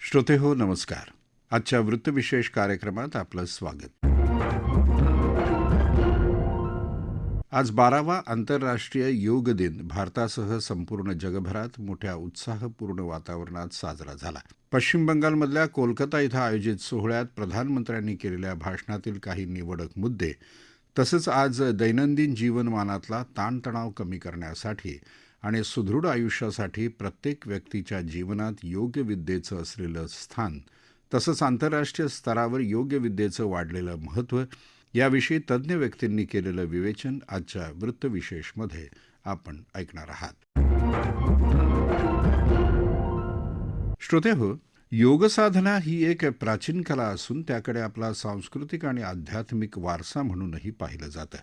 श्रोते हो नमस्कार. आजच्या वृत्तविशेष कार्यक्रमात आपलं स्वागत. आज 12वा आंतरराष्ट्रीय योग दिन भारतासह संपूर्ण जगभरात मोठ्या उत्साहपूर्ण वातावरणात साजरा झाला. पश्चिम बंगालमधल्या कोलकाता इथं आयोजित सोहळ्यात प्रधानमंत्र्यांनी केलेल्या भाषणातील काही निवडक मुद्दे तसंच आज दैनंदिन जीवनमानातला ताणतणाव कमी करण्यासाठी आणि सुदृढ आयुष्यासाठी प्रत्येक व्यक्तीच्या जीवनात योगविद्येचं असलेलं स्थान तसंच आंतरराष्ट्रीय स्तरावर योगविद्येचं वाढलेलं महत्त्व याविषयी तज्ज्ञ व्यक्तींनी केलेलं विवेचन आजच्या वृत्तविशेषमध्ये आपण ऐकणार आहात. श्रोतेहो, योगसाधना ही एक प्राचीन कला असून त्याकडे आपला सांस्कृतिक आणि आध्यात्मिक वारसा म्हणूनही पाहिलं जातं.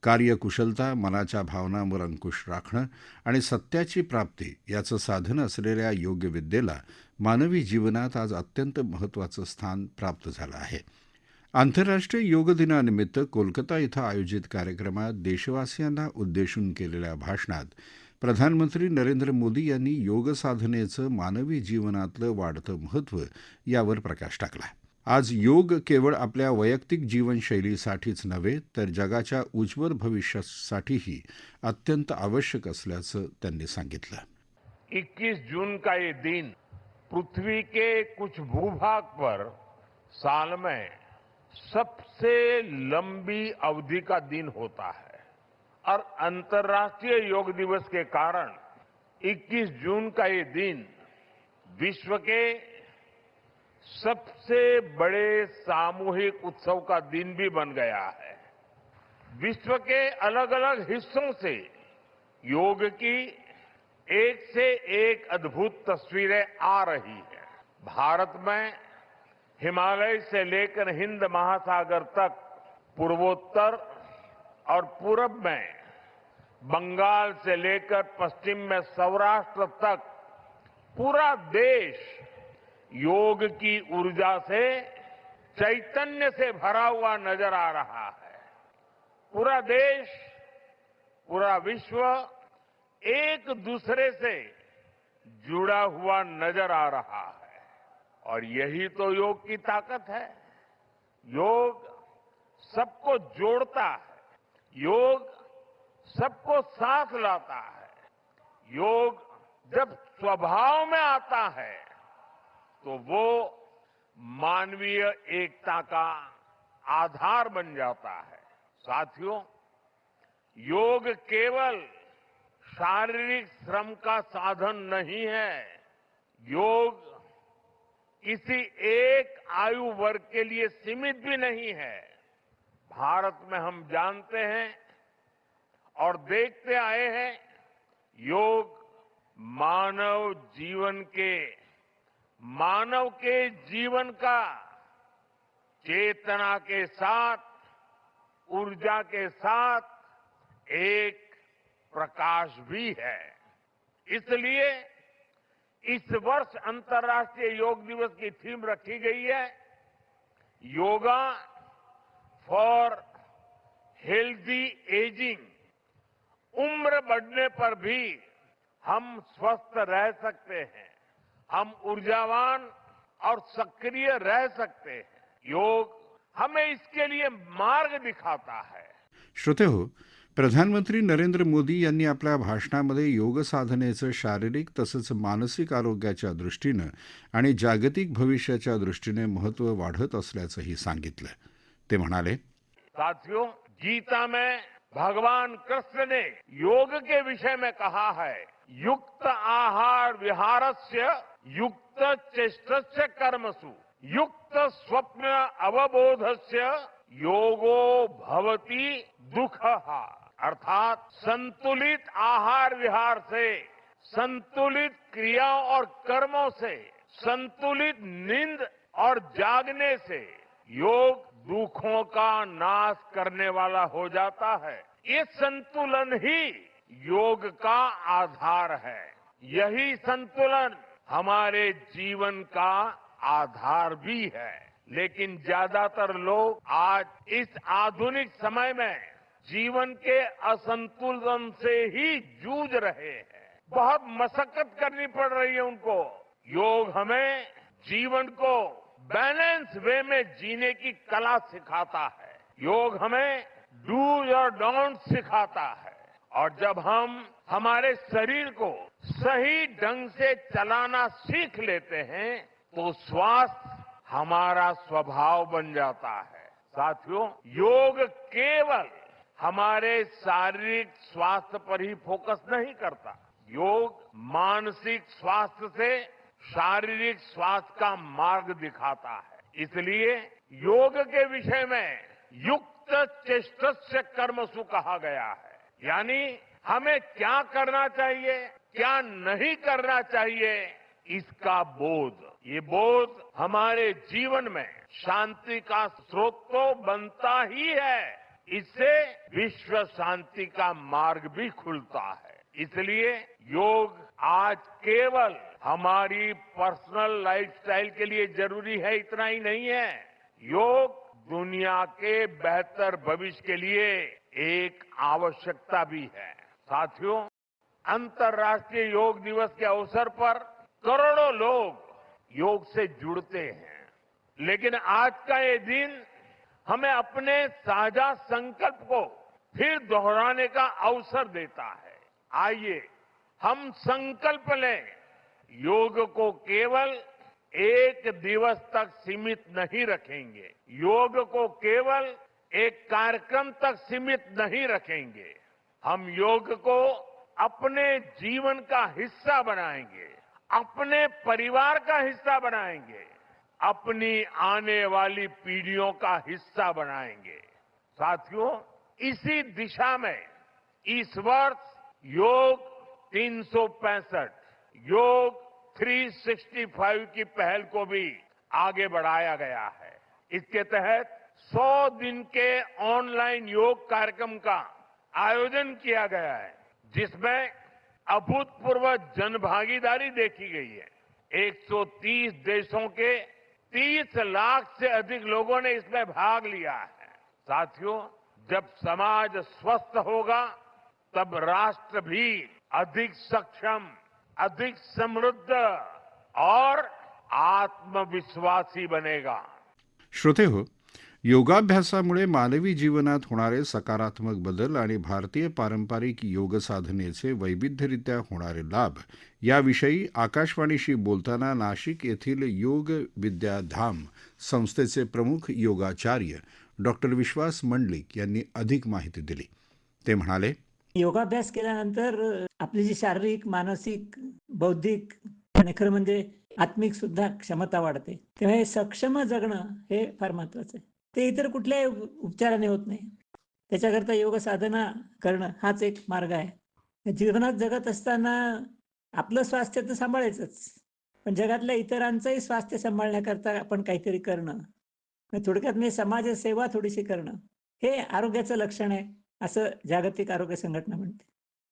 कार्यकुशलता, मनाच्या भावनांवर अंकुश राखणं आणि सत्याची प्राप्ती याचं साधन असलेल्या योगविद्येला मानवी जीवनात आज अत्यंत महत्त्वाचं स्थान प्राप्त झालं आहे. आंतरराष्ट्रीय योग दिनानिमित्त कोलकाता इथं आयोजित कार्यक्रमात देशवासियांना उद्देशून केलेल्या भाषणात प्रधानमंत्री नरेंद्र मोदी यांनी योगसाधनेचं मानवी जीवनातलं वाढतं महत्त्व यावर प्रकाश टाकला. आज योग केवळ आपल्या वैयक्तिक जीवनशैलीसाठीच नव्हे तर जगाच्या उज्ज्वल भविष्यासाठीही अत्यंत आवश्यक असल्याचं त्यांनी सांगितलं. 21 जून का ये दिन पृथ्वी के कुछ भूभाग पर साल में सबसे लंबी अवधि का दिन होता है और अंतर्राष्ट्रीय योग दिवस के कारण 21 जून का ये दिन विश्व के सबसे बड़े सामूहिक उत्सव का दिन भी बन गया है. विश्व के अलग अलग हिस्सों से योग की एक से एक अद्भुत तस्वीरें आ रही हैं. भारत में हिमालय से लेकर हिंद महासागर तक, पूर्वोत्तर और पूरब में बंगाल से लेकर पश्चिम में सौराष्ट्र तक पूरा देश योग की ऊर्जा से, चैतन्य से भरा हुआ नजर आ रहा है. पूरा देश, पूरा विश्व एक दूसरे से जुड़ा हुआ नजर आ रहा है और यही तो योग की ताकत है. योग सबको जोड़ता है, योग सबको साथ लाता है. योग जब स्वभाव में आता है तो वो मानवीय एकता का आधार बन जाता है. साथियों, योग केवल शारीरिक श्रम का साधन नहीं है. योग किसी एक आयु वर्ग के लिए सीमित भी नहीं है. भारत में हम जानते हैं और देखते आए हैं, योग मानव के जीवन का चेतना के साथ, ऊर्जा के साथ एक प्रकाश भी है. इसलिए इस वर्ष अंतर्राष्ट्रीय योग दिवस की थीम रखी गई है, योगा फॉर हेल्दी एजिंग. उम्र बढ़ने पर भी हम स्वस्थ रह सकते हैं, हम ऊर्जावान और सक्रिय रह सकते हैं. योग हमें इसके लिए मार्ग दिखाता है. श्रोते हो, प्रधानमंत्री नरेंद्र मोदी यांनी आपल्या भाषणामध्ये योग साधनेचं शारीरिक तसंच मानसिक आरोग्याच्या दृष्टीनं आणि जागतिक भविष्याच्या दृष्टीने महत्त्व वाढत असल्याचंही सांगितलं. ते म्हणाले, साथियों, गीता में भगवान कृष्ण ने योग के विषय में कहा है, युक्त आहार विहारस्य युक्त चेष्टस्य कर्मसु युक्त स्वप्न अवबोधस्य योगो भवति दुःखः. अर्थात संतुलित आहार विहार से, संतुलित क्रियाओं और कर्मों से, संतुलित नींद और जागने से योग दुखों का नाश करने वाला हो जाता है. ये संतुलन ही योग का आधार है. यही संतुलन हमारे जीवन का आधार भी है. लेकिन ज्यादातर लोग आज इस आधुनिक समय में जीवन के असंतुलन से ही जूझ रहे हैं. बहुत मशक्कत करनी पड़ रही है उनको. योग हमें जीवन को बैलेंस वे में जीने की कला सिखाता है। योग हमें डूज और डोंट सिखाता है और जब हम हमारे शरीर को सही ढंग से चलाना सीख लेते हैं तो स्वास्थ्य हमारा स्वभाव बन जाता है। साथियों, योग केवल हमारे शारीरिक स्वास्थ्य पर ही फोकस नहीं करता। योग मानसिक स्वास्थ्य से शारीरिक स्वास्थ्य का मार्ग दिखाता है। इसलिए योग के विषय में युक्त चेष्टस्य कर्मसु कहा गया है, यानी हमें क्या करना चाहिए, क्या नहीं करना चाहिए, इसका बोध। ये बोध हमारे जीवन में शांति का स्रोत तो बनता ही है, इससे विश्व शांति का मार्ग भी खुलता है। इसलिए योग आज केवल हमारी पर्सनल लाइफस्टाइल के लिए जरूरी है इतना ही नहीं है, योग दुनिया के बेहतर भविष्य के लिए एक आवश्यकता भी है। साथियों, अंतर्राष्ट्रीय योग दिवस के अवसर पर करोड़ों लोग योग से जुड़ते हैं, लेकिन आज का ये दिन हमें अपने साझा संकल्प को फिर दोहराने का अवसर देता है। आइए हम संकल्प लें, योग को केवल एक दिवस तक सीमित नहीं रखेंगे, योग को केवल एक कार्यक्रम तक सीमित नहीं रखेंगे, हम योग को अपने जीवन का हिस्सा बनाएंगे, अपने परिवार का हिस्सा बनाएंगे, अपनी आने वाली पीढ़ियों का हिस्सा बनाएंगे। साथियों, इसी दिशा में इस वर्ष योग 365 योग 365 की पहल को भी आगे बढ़ाया गया है। इसके तहत 100 दिन के ऑनलाइन योग कार्यक्रम का आयोजन किया गया है, जिसमें अभूतपूर्व जनभागीदारी देखी गई है। 130 देशों के 30 लाख से अधिक लोगों ने इसमें भाग लिया है। साथियों, जब समाज स्वस्थ होगा तब राष्ट्र भी अधिक सक्षम, अधिक समृद्ध और आत्मविश्वासी बनेगा। श्रोते हो, योगाभ्यासामुळे मानवी जीवनात होणारे सकारात्मक बदल आणि भारतीय पारंपरिक योग साधनेचे वैविध्यरित्या होणारे लाभ याविषयी आकाशवाणीशी बोलताना नाशिक येथील योग विद्याधाम संस्थेचे प्रमुख योगाचार्य डॉक्टर विश्वास मंडलिक यांनी अधिक माहिती दिली. ते म्हणाले, योगाभ्यास केल्यानंतर आपली जी शारीरिक, मानसिक, बौद्धिक आणि खरं म्हणजे आत्मिक सुद्धा क्षमता वाढते. तेव्हा हे सक्षम जगणं हे फार महत्वाचं आहे. ते इतर कुठल्याही उपचाराने होत नाही. त्याच्याकरता योग साधना करणं हाच एक मार्ग आहे. जीवनात जगत असताना आपलं स्वास्थ्य तर सांभाळायचंच, पण जगातल्या इतरांचंही स्वास्थ्य सांभाळण्याकरता आपण काहीतरी करणं, थोडक्यात म्हणजे समाजसेवा थोडीशी करणं, हे आरोग्याचं लक्षण आहे असं जागतिक आरोग्य संघटना म्हणते.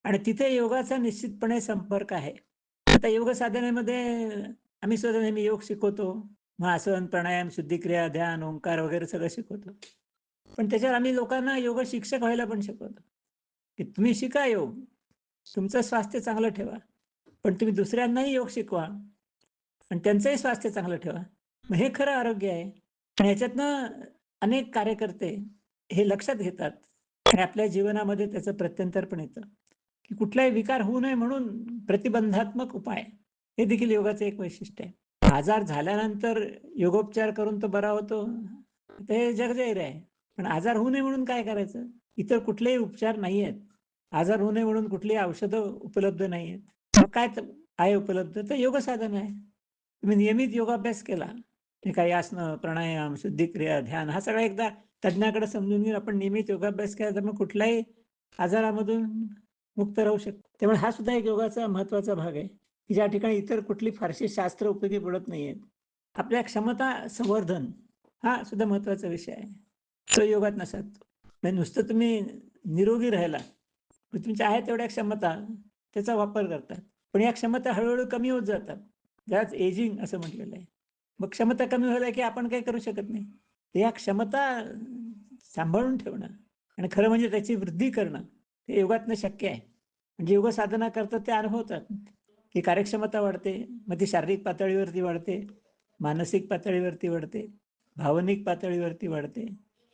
आणि तिथे योगाचा निश्चितपणे संपर्क आहे. आता योग साधनेमध्ये आम्ही सुद्धा नेहमी योग शिकवतो. मग आसन, प्राणायाम, शुद्धिक्रिया, ध्यान, ओंकार वगैरे सगळं शिकवतो. पण त्याच्यावर आम्ही लोकांना योग शिक्षक व्हायला पण शिकवतो, की तुम्ही शिका योग, तुमचं स्वास्थ्य चांगलं ठेवा, पण तुम्ही दुसऱ्यांनाही योग शिकवा आणि त्यांचंही स्वास्थ्य चांगलं ठेवा. मग हे खरं आरोग्य आहे. आणि ह्याच्यातनं अनेक कार्यकर्ते हे लक्षात घेतात आणि आपल्या जीवनामध्ये त्याचं प्रत्यंतर पण येतं, की कुठलाही विकार होऊ नये म्हणून प्रतिबंधात्मक उपाय हे देखील योगाचं एक वैशिष्ट्य आहे. आजार झाल्यानंतर योगोपचार करून तो बरा होतो, ते जगजाहीर आहे. पण आजार होऊ नये म्हणून काय करायचं? इतर कुठलेही उपचार नाही आहेत. आजार होऊ नये म्हणून कुठलीही औषधं उपलब्ध नाही आहेत. मग काय आहे उपलब्ध? तर योग साधन आहे. तुम्ही नियमित योगाभ्यास केला, हे काही आसनं, प्राणायाम, शुद्धिक्रिया, ध्यान हा सगळा एकदा तज्ञाकडे समजून घेऊन आपण नियमित योगाभ्यास केला तर मग कुठल्याही आजारामधून मुक्त राहू शकतो. त्यामुळे हा सुद्धा एक योगाचा महत्वाचा भाग आहे, की ज्या ठिकाणी इतर कुठली फारशी शास्त्र उपयोगी पडत नाहीयेत. आपल्या क्षमता संवर्धन हा सुद्धा महत्वाचा विषय आहे. तो योगात नसतो. म्हणजे नुसतं तुम्ही निरोगी राहिला, तुमच्या आहे तेवढ्या क्षमता त्याचा वापर करतात, पण या क्षमता हळूहळू कमी होत जातात. त्याच एजिंग असं म्हटलेलं आहे. मग क्षमता कमी व्हायला की आपण काही करू शकत नाही. या क्षमता सांभाळून ठेवणं आणि खरं म्हणजे त्याची वृद्धी करणं हे योगातनं शक्य आहे. म्हणजे योग साधना करतात ते अनुभवतात की कार्यक्षमता वाढते, मग ती शारीरिक पातळीवरती वाढते, मानसिक पातळीवरती वाढते, भावनिक पातळीवरती वाढते,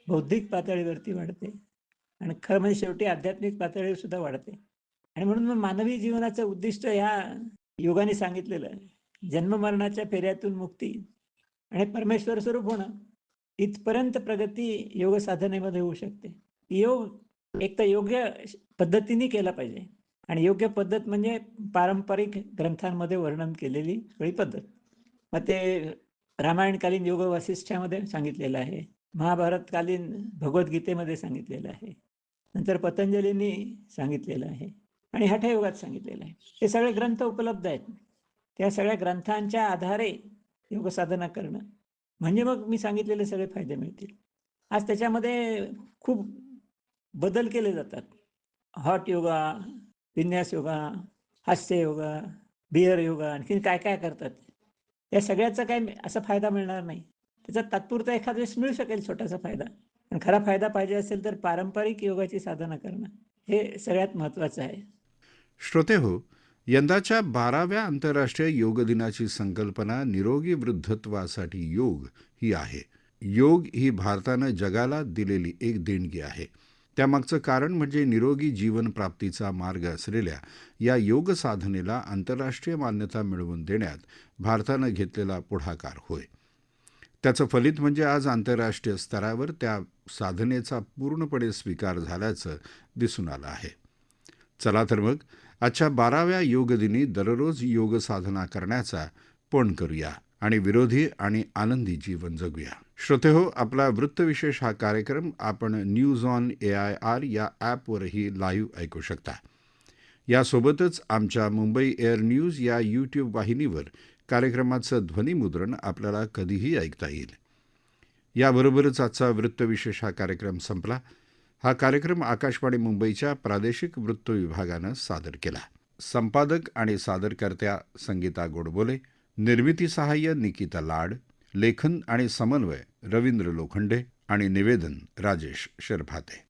बौद्धिक पातळीवरती वाढते आणि खरं म्हणजे शेवटी आध्यात्मिक पातळीवर सुद्धा वाढते. आणि म्हणून मग मानवी जीवनाचं उद्दिष्ट ह्या योगाने सांगितलेलं आहे. जन्ममरणाच्या फेऱ्यातून मुक्ती आणि परमेश्वर स्वरूप होणं इथपर्यंत प्रगती योग साधनेमध्ये होऊ शकते. योग एक तर योग्य पद्धतीने केला पाहिजे आणि योग्य पद्धत म्हणजे पारंपरिक ग्रंथांमध्ये वर्णन केलेली सगळी पद्धत. मग ते रामायणकालीन योग वासिष्ठ्यामध्ये सांगितलेलं आहे, महाभारतकालीन भगवद्गीतेमध्ये सांगितलेलं आहे, नंतर पतंजलींनी सांगितलेलं आहे आणि हठयोगात सांगितलेलं आहे. हे सगळे ग्रंथ उपलब्ध आहेत. त्या सगळ्या ग्रंथांच्या आधारे योग साधना करणं म्हणजे मग मी सांगितलेले सगळे फायदे मिळतील. आज त्याच्यामध्ये खूप बदल केले जातात. हॉट योगा, विन्यास योगा, हास्य योगा, बिअर योगा, आणखीन काय काय करतात. या सगळ्याचा काही असा फायदा मिळणार नाही. त्याचा तात्पुरता एखाद्या वेळेस मिळू शकेल छोटासा फायदा. पण खरा फायदा पाहिजे असेल तर पारंपरिक योगाची साधना करणं हे सगळ्यात महत्त्वाचं आहे. श्रोतेहो, यंदाच्या 12व्या आंतरराष्ट्रीय योग दिनाची संकल्पना निरोगी वृद्धत्वासाठी योग ही आहे. योग ही भारतानं जगाला दिलेली एक देणगी आहे. त्यामागचं कारण म्हणजे निरोगी जीवन प्राप्तीचा मार्ग असलेल्या या योग साधनेला आंतरराष्ट्रीय मान्यता मिळवून देण्यात भारतानं घेतलेला पुढाकार होय. त्याचं फलित म्हणजे आज आंतरराष्ट्रीय स्तरावर त्या साधनेचा पूर्णपणे स्वीकार झाल्याचं दिसून आलं आहे. चला तर मग आजच्या 12व्या योग दिनी दररोज योग साधना करण्याचा पण करूया आणि विरोधी आणि आनंदी जीवन जगूया. श्रोतेहो, आपला वृत्तविशेष हा कार्यक्रम आपण न्यूज ऑन AIR या ॲपवरही लाईव्ह ऐकू शकता. यासोबतच आमच्या मुंबई एअर न्यूज या यूट्यूब वाहिनीवर कार्यक्रमाचं ध्वनिमुद्रण आपल्याला कधीही ऐकता येईल. याबरोबरच आजचा वृत्तविशेष हा कार्यक्रम संपला. हा कार्यक्रम आकाशवाणी मुंबईच्या प्रादेशिक वृत्त विभागानं सादर केला. संपादक आणि सादरकर्त्या संगीता गोडबोले, निर्मिती सहाय्य निकिता लाड, लेखन आणि समन्वय रवींद्र लोखंडे आणि निवेदन राजेश शिरभाते.